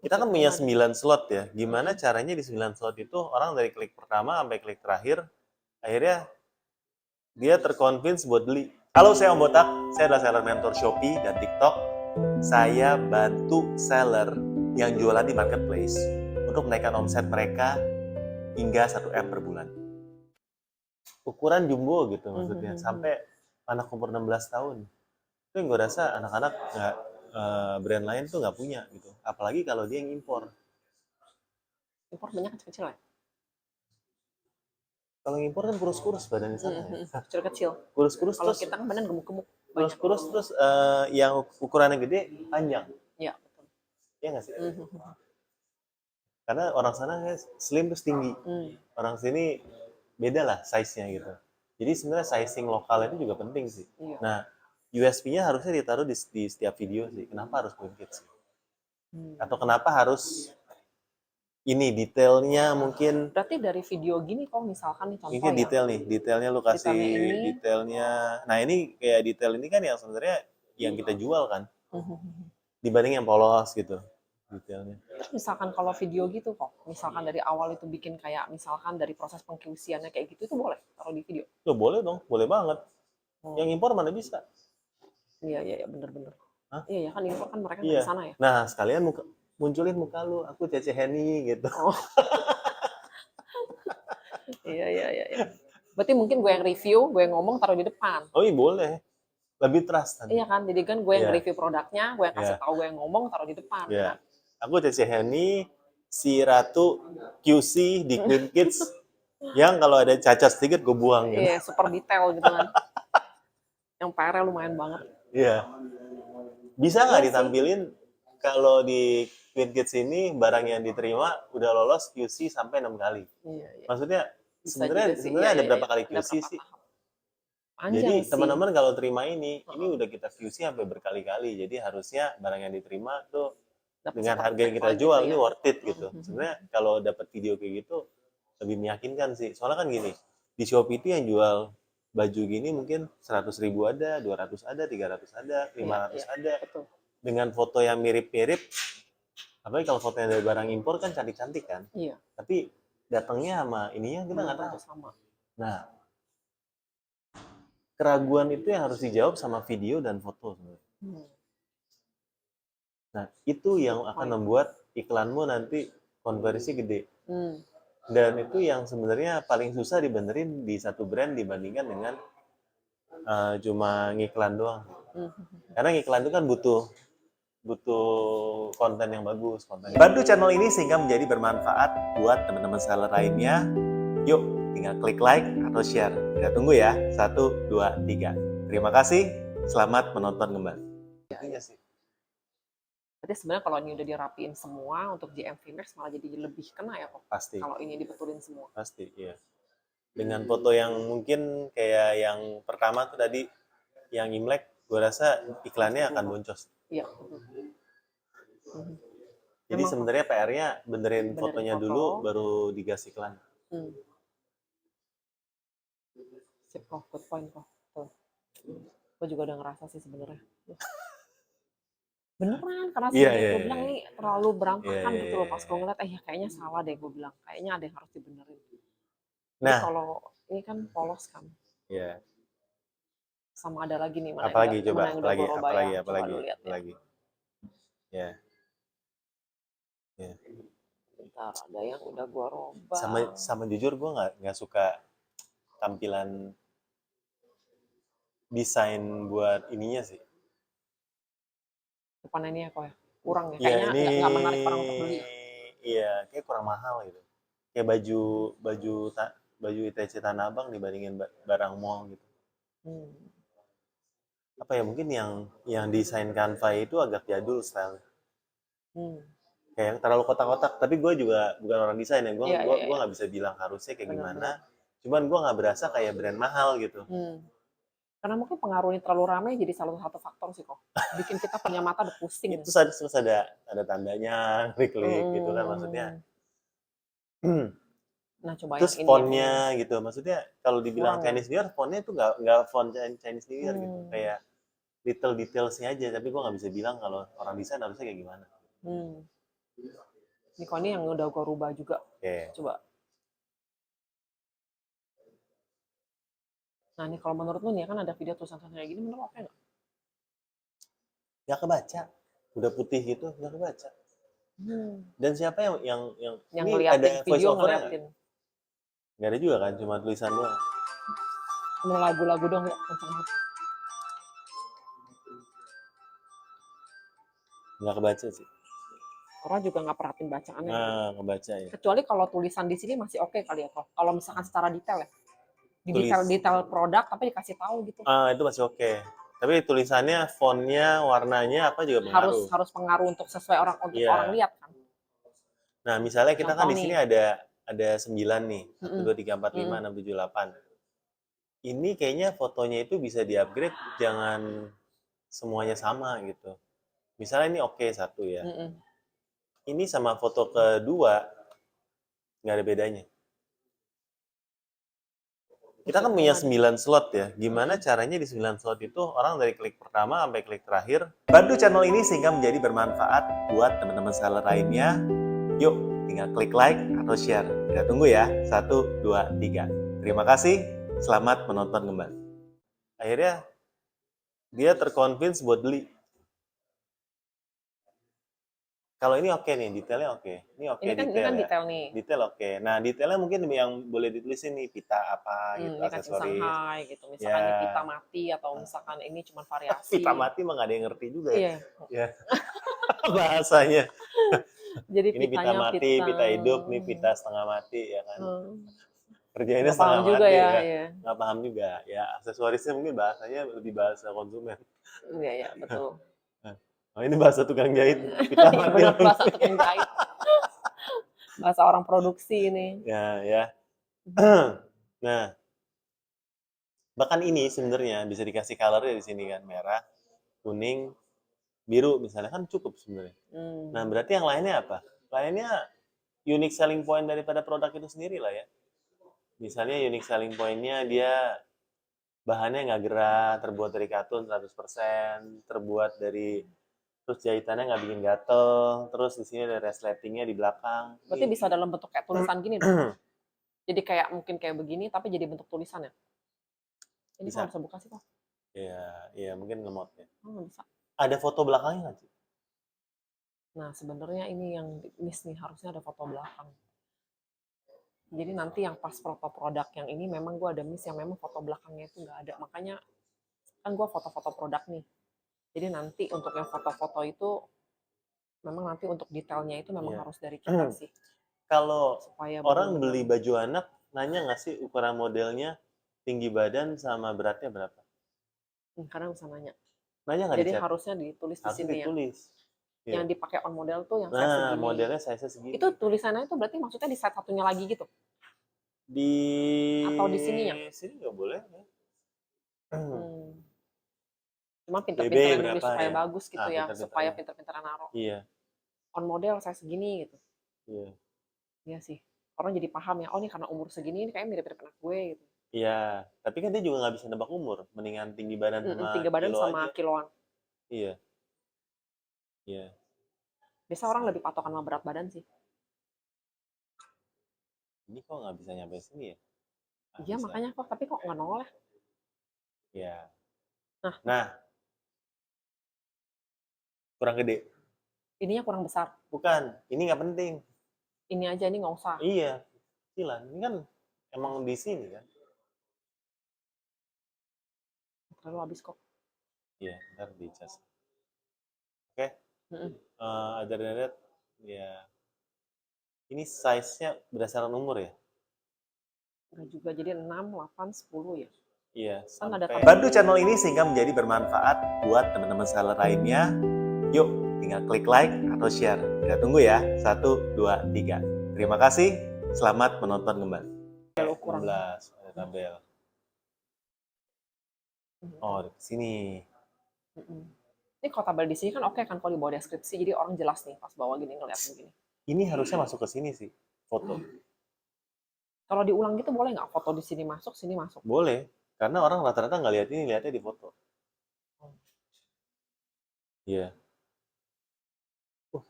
Kita kan punya 9 slot ya. Gimana caranya di 9 slot itu orang dari klik pertama sampai klik terakhir, akhirnya dia terconvince buat beli. Halo, saya Om Botak. Saya adalah seller mentor Shopee dan TikTok. Saya bantu seller yang jualan di marketplace untuk menaikkan omset mereka hingga 1M per bulan. Ukuran jumbo gitu maksudnya, sampai anak umur 16 tahun. Itu yang gue rasa anak-anak brand lain tuh nggak punya gitu. Apalagi kalau dia yang impor. Impor banyak kecil-kecil ya? Kalau impor kan kurus-kurus badannya sana ya. Kecil-kecil. Kurus-kurus Kalau terus kita kan badan gemuk-gemuk. kurus-kurus terus yang ukurannya gede panjang. Iya, betul. Iya nggak sih? Karena orang sana slim terus tinggi. Orang sini beda lah size-nya gitu. Jadi sebenarnya sizing lokal itu juga penting sih. Iya. Nah, USP-nya harusnya ditaruh di setiap video sih. Kenapa harus Queen Kids? Atau kenapa harus ini detailnya mungkin? Berarti dari video gini kok misalkan nih contoh Mungkin ya. detail nih, detailnya lu kasih detailnya. Nah ini kayak detail ini kan yang sebenarnya yang kita jual kan, dibanding yang polos gitu detailnya. Terus misalkan kalau video gitu kok, misalkan dari awal itu bikin kayak misalkan dari proses pengQC-annya kayak gitu itu boleh taruh di video? Loh boleh dong, boleh banget. Yang impor mana bisa? Iya, bener-bener. Hah? Iya kan impor kan mereka dari sana ya. Nah sekalian munculin muka lu, aku Cece Henny gitu. Oh. Iya. Berarti mungkin gue yang review, gue yang ngomong taruh di depan. Oh iya boleh, lebih trust nanti. Iya kan, jadi kan gue yang review produknya, gue yang kasih tahu, gue yang ngomong taruh di depan. Iya. Kan? Aku Cece Henny, si Ratu QC di Queen Kids, yang kalau ada cacat sedikit gue buang gitu. Iya, super detail gitu kan. Yang PR-nya lumayan banget. Iya. Bisa nggak ditampilin kalau di Queen Kids ini barang yang diterima udah lolos QC sampai 6 kali. Iya. Maksudnya sebenarnya ada berapa kali QC sih? Jadi teman-teman kalau terima ini udah kita QC sampai berkali-kali. Jadi harusnya barang yang diterima tuh dengan harga yang kita jual ini worth it gitu. Sebenarnya kalau dapat video kayak gitu lebih meyakinkan sih. Soalnya kan gini, di Shopee itu yang jual baju gini mungkin 100.000 ada, 200 ada, 300 ada, 500 ada. Dengan foto yang mirip-mirip, apalagi kalau fotonya dari barang impor kan cantik-cantik kan. Iya. Tapi datangnya sama ininya kita nggak tahu. Sama. Nah, keraguan itu yang harus dijawab sama video dan foto sebenarnya. Nah, itu yang akan membuat iklanmu nanti konversi gede. Dan itu yang sebenarnya paling susah dibenerin di satu brand dibandingkan dengan cuma ngiklan doang. Karena ngiklan itu kan butuh konten yang bagus. Bantu channel ini sehingga menjadi bermanfaat buat teman-teman seller lainnya. Yuk, tinggal klik like atau share. Kita tunggu ya. 1, 2, 3. Terima kasih. Selamat menonton kembali. Iya sih. Berarti sebenarnya kalau ini udah dirapiin semua untuk GMV Max malah jadi lebih kena ya kok? Pasti. Kalau ini dibetulin semua. Pasti, iya. Dengan foto yang mungkin kayak yang pertama tuh tadi, yang Imlek, gue rasa iklannya akan boncos. Iya. Jadi sebenarnya PR-nya benerin fotonya dulu, baru digas iklan. Sip kok, good point kok. Tuh. Gue juga udah ngerasa sih sebenarnya. Beneran, karena sebenarnya gue bilang ini terlalu berantakan gitu loh. Pas gue ngeliat, ya kayaknya salah deh gue bilang. Kayaknya ada yang harus dibenerin. Nah, kalau ini kan polos kan. Iya. Sama ada lagi nih, apalagi ya. Bentar, ada yang udah gue robah. Sama jujur gue nggak suka tampilan desain buat ininya sih. Depannya ini ya kok ya? Kurang ya? Kayaknya nggak menarik orang untuk beli. Iya, kayak kurang mahal gitu. Kayak baju ITC Tanah Abang dibandingin barang mall gitu. Apa ya, mungkin yang desain Canva itu agak jadul style. Kayak yang terlalu kotak-kotak. Tapi gue juga bukan orang desain ya. Gue nggak bisa bilang harusnya kayak gimana. Cuman gue nggak berasa kayak brand mahal gitu. Karena mungkin pengaruhnya terlalu ramai jadi salah satu faktor sih kok. Bikin kita punya mata udah pusing. Itu terus ada tandanya, klik-klik gitu kan maksudnya. Nah, coba terus fontnya gitu. Maksudnya kalau dibilang Chinese New Year, fontnya itu nggak font Chinese New Year gitu. Kayak little detailsnya aja. Tapi gue nggak bisa bilang kalau orang desain harusnya kayak gimana. Ini kalau ini yang udah gue rubah juga. Oke. Coba. Nah ini kalau menurut lu nih kan ada video tulisan-tulisan kayak gini, menurut lu oke nggak? Nggak kebaca. Udah putih gitu, nggak kebaca. Dan siapa yang Yang ini ngeliatin ada voice video over-nya ngeliatin. nggak ada juga kan, cuma tulisan doang. Cuma lagu-lagu dong ya, kenceng banget. Nggak kebaca sih. Orang juga nggak perhatiin bacaannya. Nah, ngebaca ya. Kecuali kalau tulisan di sini masih oke kali ya, kalau misalkan secara detail ya. Di Tulis. detail produk tapi dikasih tahu gitu. Itu masih oke. Tapi tulisannya, fontnya, warnanya apa juga pengaruh. Harus pengaruh untuk sesuai orang Iya. lihat kan. Nah, misalnya kita kan Contoh di sini nih. ada 9 nih. 1 2 3 4 5 6 7 8. Ini kayaknya fotonya itu bisa di-upgrade, jangan semuanya sama gitu. Misalnya ini oke satu ya. Ini sama foto kedua nggak ada bedanya. Kita kan punya 9 slot ya. Gimana caranya di 9 slot itu orang dari klik pertama sampai klik terakhir. Bantu channel ini sehingga menjadi bermanfaat buat teman-teman seller lainnya. Yuk, tinggal klik like atau share. Kita tunggu ya. 1, 2, 3. Terima kasih. Selamat menonton kembali. Akhirnya dia terconvince buat beli. Kalau ini oke nih, detailnya oke. Ini oke, Ini kan detail ya. detail nih. Detail oke. Nah, detailnya mungkin yang boleh ditulisin nih, pita apa gitu, Ini kan aksesoris. Shanghai gitu. Misalkan ini pita mati atau misalkan ini cuma variasi. Pita mati mah nggak ada yang ngerti juga ya. Iya. Ya. Bahasanya. Jadi ini pita mati, pita hidup, ini pita setengah mati ya kan. Kerjainnya setengah mati juga ya. Nggak paham juga. Ya, aksesorisnya mungkin bahasanya lebih bahasa konsumen. Iya, betul. Oh, ini bahasa tukang jahit. Pita mati. Benar, bahasa tukang jahit. Bahasa orang produksi ini. Ya. Nah, bahkan ini sebenarnya bisa dikasih color-nya di sini kan, merah, kuning, biru misalnya kan cukup sebenarnya. Nah, berarti yang lainnya apa? Lainnya unique selling point daripada produk itu sendiri lah ya. Misalnya unique selling point-nya dia bahannya nggak gerah, terbuat dari katun 100%, terbuat dari, terus jahitannya nggak bikin gatel, terus di sini ada resletingnya di belakang. Berarti bisa dalam bentuk kayak tulisan gini dong. Jadi kayak mungkin kayak begini tapi jadi bentuk tulisan ya. Ini bisa. kok bisa buka sih kok? Iya mungkin lemot ya. Bisa. Ada foto belakangnya nggak sih? Nah sebenarnya ini yang miss nih, harusnya ada foto belakang. Jadi nanti yang pas foto produk yang ini memang gue ada miss yang memang foto belakangnya itu nggak ada. Makanya kan gue foto-foto produk nih. Jadi nanti untuk yang foto-foto itu memang nanti untuk detailnya itu memang harus dari kita sih. Kalau orang beli baju anak, nanya nggak sih ukuran modelnya, tinggi badan sama beratnya berapa? Kadang bisa nanya. Nanya nggak? Jadi harusnya ditulis di sini ditulis. Ya. Yang dipakai on model tuh yang size segini. Modelnya size segini. Itu tulisannya itu berarti maksudnya di slide satunya lagi gitu? Atau di sininya? Sini nggak boleh. Cuma pinter-pinteran nulis supaya ya? bagus gitu ya, supaya pinter-pinteran naruh. Iya. On model saya segini gitu. Iya. Iya sih. Orang jadi paham ya, oh ini karena umur segini ini kayak mirip-mirip anak gue gitu. Iya, tapi kan dia juga nggak bisa nebak umur, mendingan tinggi badan sama kiloan. Iya. Biasa orang lebih patokan sama berat badan sih. Ini kok nggak bisa nyampe sini ya? Iya makanya kok, tapi kok nggak nongol ya? Iya. Nah, kurang gede. Ininya kurang besar. Bukan, ini nggak penting. Ini aja, ini nggak usah. Iya, kecilan. Ini kan emang di sini kan. Terlalu habis kok. Iya, ntar dicas. Oke. Ada ya. Ini size-nya berdasarkan umur ya? Enggak juga, jadi 6, 8, 10 ya? Iya. Sampai... Bantu channel ini sehingga menjadi bermanfaat buat teman-teman seller lainnya. Yuk, tinggal klik like atau share. Kita tunggu ya. 1, 2, 3. Terima kasih. Selamat menonton kembali. 16, ada tabel. Oh, di sini. Ini kalau tabel di sini kan oke kan kalau di bawah deskripsi, jadi orang jelas nih pas bawah gini ngeliat begini. Ini harusnya masuk ke sini sih, foto. Kalau diulang gitu boleh nggak? Foto di sini masuk? Boleh, karena orang rata-rata nggak lihat ini, lihatnya di foto. Iya.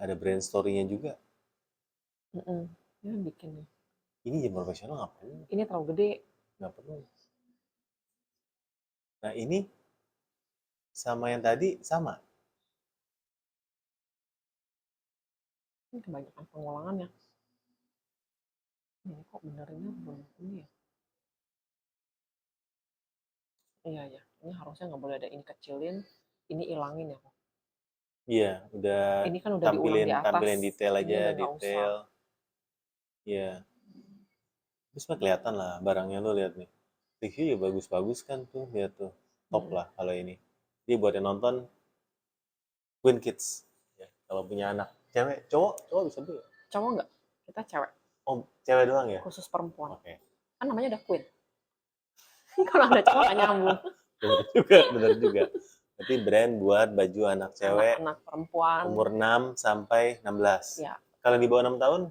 Ada brand story-nya juga. Ya bikin nih. Ini jam profesional nggak perlu, Ini terlalu gede. nggak perlu. Nah ini sama yang tadi sama. Ini kebanyakan pengulangannya. Ini kok benerinnya belum ini ya? Iya ya. Ini harusnya nggak boleh ada ini kecilin, ini ilangin ya. Iya, udah Ini kan udah diulang di atas. tampilin detail Ini aja, udah nggak usah. detail. Iya. Terus mah kelihatan lah barangnya lo lihat nih. Review ya bagus-bagus kan tuh, lihat tuh. Top lah kalau ini. Jadi buat yang nonton Queen Kids. Ya, kalau punya anak cewek, cowok bisa beli. Cowok nggak? Kita cewek. Oh, cewek doang ya? Khusus perempuan. Oke. Kan namanya udah Queen. Kalau ada cowok nggak nyambung. Bener juga. Berarti brand buat baju anak cewek Anak perempuan. umur 6 sampai 16. Ya. Kalau di bawah 6 tahun?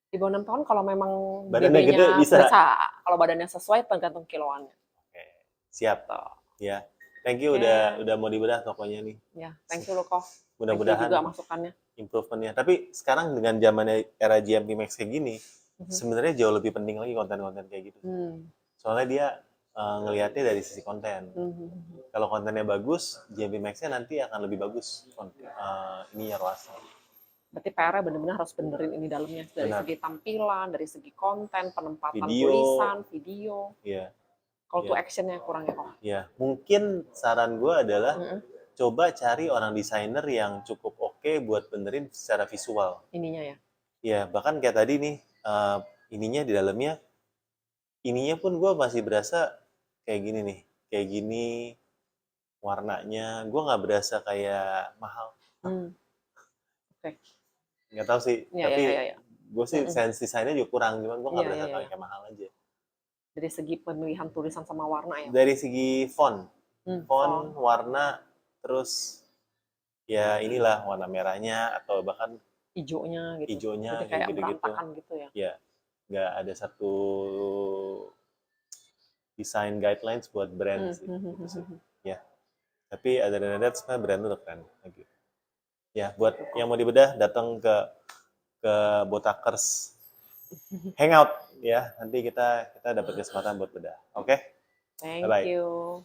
Di bawah 6 tahun kalau memang Badannya BB-nya gede bisa. Kalau badannya sesuai tergantung kiloannya. Oke. Siap. Ya. Thank you udah mau dibedah tokonya nih. Ya, thank you loh kok. Mudah-mudahan juga masukannya. Improvementnya. Tapi sekarang dengan zamannya era GMP Max kayak gini, sebenarnya jauh lebih penting lagi konten-konten kayak gitu. Soalnya dia ngelihatnya dari sisi konten. Kalau kontennya bagus, GMP Max-nya nanti akan lebih bagus ininya ROAS-nya. Berarti PR-nya benar-benar harus benerin ini dalamnya dari segi tampilan, dari segi konten, penempatan tulisan, video. Iya. Call to action-nya kurangnya kok. Ya, mungkin saran gue adalah coba cari orang desainer yang cukup oke buat benerin secara visual. Ininya ya? Ya, bahkan kayak tadi nih, ininya di dalamnya, ininya pun gue masih berasa kayak gini nih. Kayak gini warnanya, gue nggak berasa kayak mahal. Oke. Nggak tahu sih, tapi gue sih sense desainnya juga kurang, cuman gue nggak berasa kayak mahal aja. Dari segi pemilihan tulisan sama warna ya? Dari segi font, warna, terus ya inilah warna merahnya atau bahkan hijaunya gitu. Hijaunya kayak berantakan gitu ya? Ya, nggak ada satu design guidelines buat brand sih. Gitu sih. Ya, tapi other than that sebenarnya brand udah keren. Ya, buat yang mau dibedah datang ke Botakers Hangout ya. Nanti kita dapat kesempatan buat bedah. Oke? Thank you.